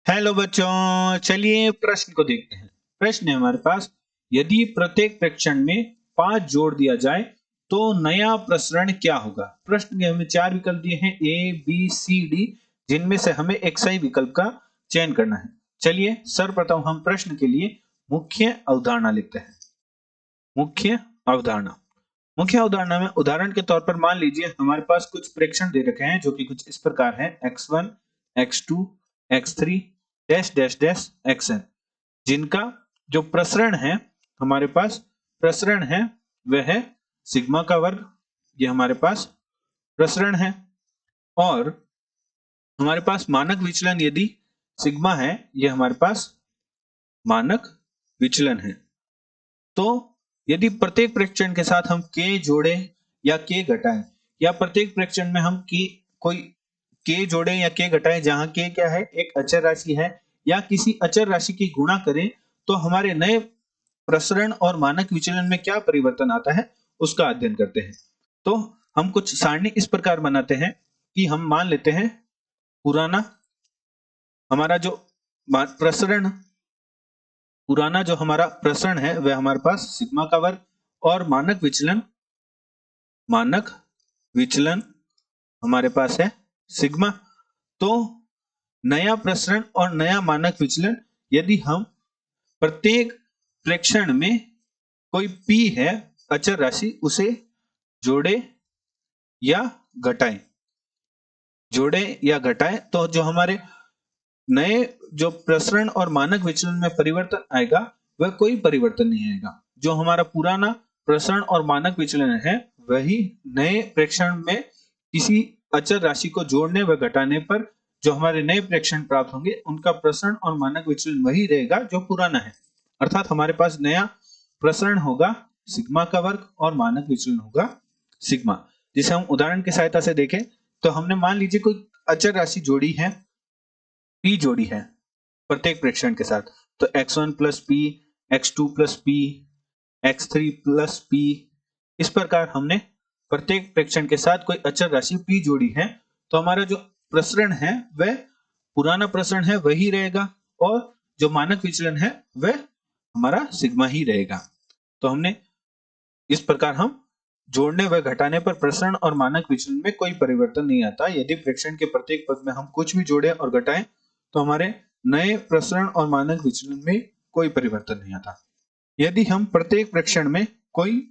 Hello बच्चों, चलिए प्रश्न को देखते हैं। प्रश्न है हमारे पास, यदि प्रत्येक प्रेक्षण में 5 जोड़ दिया जाए तो नया प्रसरण क्या होगा। प्रश्न के हमें 4 विकल्प दिए हैं, ए बी सी डी, जिनमें से हमें एक सही विकल्प का चयन करना है। चलिए सर्वप्रथम हम प्रश्न के लिए मुख्य अवधारणा लिखते हैं। मुख्य अवधारणा मुख्य अवधारणा में उदाहरण के तौर पर मान लीजिए हमारे पास कुछ प्रेक्षण दे रखे हैं जो कि कुछ इस प्रकार है, x1, x2, x3 dash dash dash xn, जिनका जो प्रसरण है हमारे पास प्रसरण है वह है सिग्मा का वर्ग। ये हमारे पास प्रसरण है और हमारे पास मानक विचलन यदि सिग्मा है, ये हमारे पास मानक विचलन है। तो यदि प्रत्येक प्रेक्षण के साथ हम k जोड़े या k घटाएं, या प्रत्येक प्रेक्षण में हम कोई k जोड़े या k घटाएं, जहां k क्या है, एक अचर राशि है, या किसी अचर राशि की गुणा करें, तो हमारे नए प्रसरण और मानक विचलन में क्या परिवर्तन आता है उसका अध्ययन करते हैं। तो हम कुछ सारणी इस प्रकार बनाते हैं कि हम मान लेते हैं पुराना हमारा जो प्रसरण पुराना जो हमारा प्रसरण है वह हमारे पास सिग्मा का वर्ग, और मानक विचलन हमारे पास है सिग्मा। तो नया प्रसरण और नया मानक विचलन, यदि हम प्रत्येक प्रेक्षण में कोई p है अचर राशि, उसे जोड़े या घटाएं तो जो हमारे नए जो प्रसरण और मानक विचलन में परिवर्तन आएगा वह कोई परिवर्तन नहीं आएगा। जो हमारा पुराना प्रसरण और मानक विचलन है वही नए प्रेक्षण में किसी अचर राशि को जोड़ने व घटाने पर जो हमारे नए प्रेक्षण प्राप्त होंगे उनका प्रसरण और मानक विचलन वही रहेगा जो पुराना है। अर्थात हमारे पास नया प्रसरण होगा सिग्मा का वर्ग और मानक विचलन होगा सिग्मा। जिसे हम उदाहरण की सहायता से देखें तो हमने मान लीजिए कोई अचर राशि जोड़ी है, p जोड़ी है प्रत्येक प्रेक्षण के साथ, तो x1 plus p, x2 plus p, x3 plus p, इस प्रकार हमने प्रत्येक प्रेक्षण के साथ कोई अचर राशि p जोड़ी है। तो हमारा जो प्रसरण है वह पुराना प्रसरण है वही रहेगा, और जो मानक विचलन है वह हमारा सिग्मा ही रहेगा। तो हमने इस प्रकार हम जोड़ने व घटाने पर प्रसरण और मानक विचलन में कोई परिवर्तन नहीं आता। यदि प्रेक्षण के प्रत्येक पद में हम कुछ भी जोड़े और घटाएं तो हमारे नए प्रसरण और मानक विचलन में कोई परिवर्तन नहीं आता। यदि हम प्रत्येक प्रेक्षण में कोई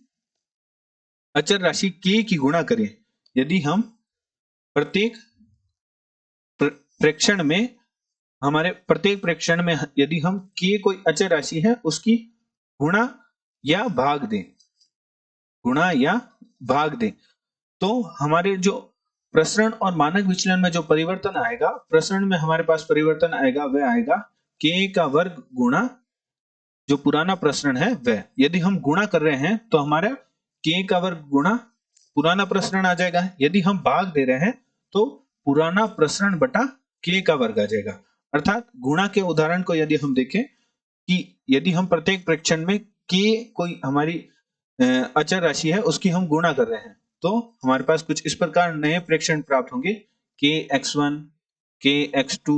अचर राशि k की गुणा करें, यदि हम प्रत्येक प्रेक्षण में यदि हम k कोई अचर राशि है उसकी गुणा या भाग दें, तो हमारे जो प्रसरण और मानक विचलन में जो परिवर्तन आएगा, प्रसरण में हमारे पास परिवर्तन आएगा वह आएगा k का वर्ग गुणा जो पुराना प्रसरण है वह। यदि हम गुणा कर रहे हैं तो हमारा k का वर्ग गुणा पुराना प्रसरण आ जाएगा। यदि हम भाग दे रहे हैं तो पुराना प्रसरण बटा k का वर्ग आ जाएगा। अर्थात गुणा के उदाहरण को यदि हम देखें कि यदि हम प्रत्येक प्रेक्षण में k कोई हमारी अचर राशि है उसकी हम गुणा कर रहे हैं, तो हमारे पास कुछ इस प्रकार नए प्रेक्षण प्राप्त होंगे, kx1, kx2,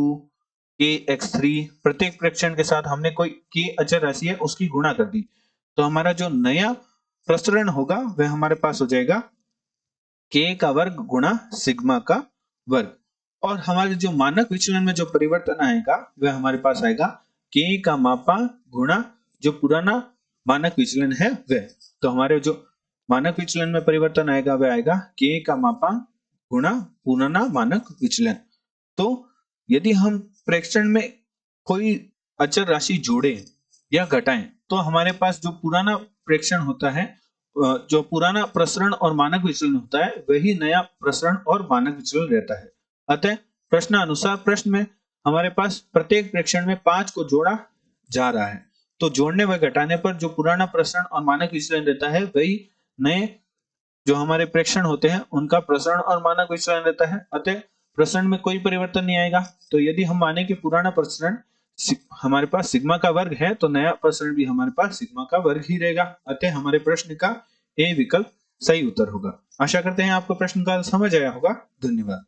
kx3। प्रत्येक प्रेक्षण के साथ हमने कोई k अचर राशि है उसकी गुणा कर दी, तो हमारा जो नया प्रसरण होगा वह हमारे पास हो जाएगा k का वर्ग गुणा सिग्मा का वर्ग। और हमारे जो मानक विचलन में जो परिवर्तन आएगा वह हमारे पास आएगा k का मापांक गुणा जो पुराना मानक विचलन है वह। तो हमारे जो मानक विचलन में परिवर्तन आएगा वह आएगा k का मापांक गुणा पुराना मानक विचलन। तो यदि हम प्रेक्षण में कोई अचर राशि जोड़े या घटाएं तो हमारे पास जो पुराना प्रेक्षण होता है, जो पुराना प्रसरण और मानक विचलन होता है, वही नया प्रसरण और मानक विचलन रहता है। अतः प्रश्नानुसार प्रश्न में हमारे पास प्रत्येक प्रेक्षण में 5 को जोड़ा जा रहा है, तो जोड़ने व घटाने पर जो पुराना प्रसरण और मानक विचलन रहता है वही नए जो हमारे प्रेक्षण होते हैं उनका प्रसरण और मानक विचलन रहता है। अतः प्रसरण में कोई परिवर्तन नहीं आएगा। तो यदि हम माने कि पुराना प्रसरण हमारे पास सिग्मा का वर्ग है तो नया प्रसरण भी हमारे पास सिग्मा का वर्ग ही रहेगा। अतः हमारे प्रश्न का ए विकल्प सही उत्तर होगा। आशा करते हैं आपको प्रश्न का समझ आया होगा। धन्यवाद।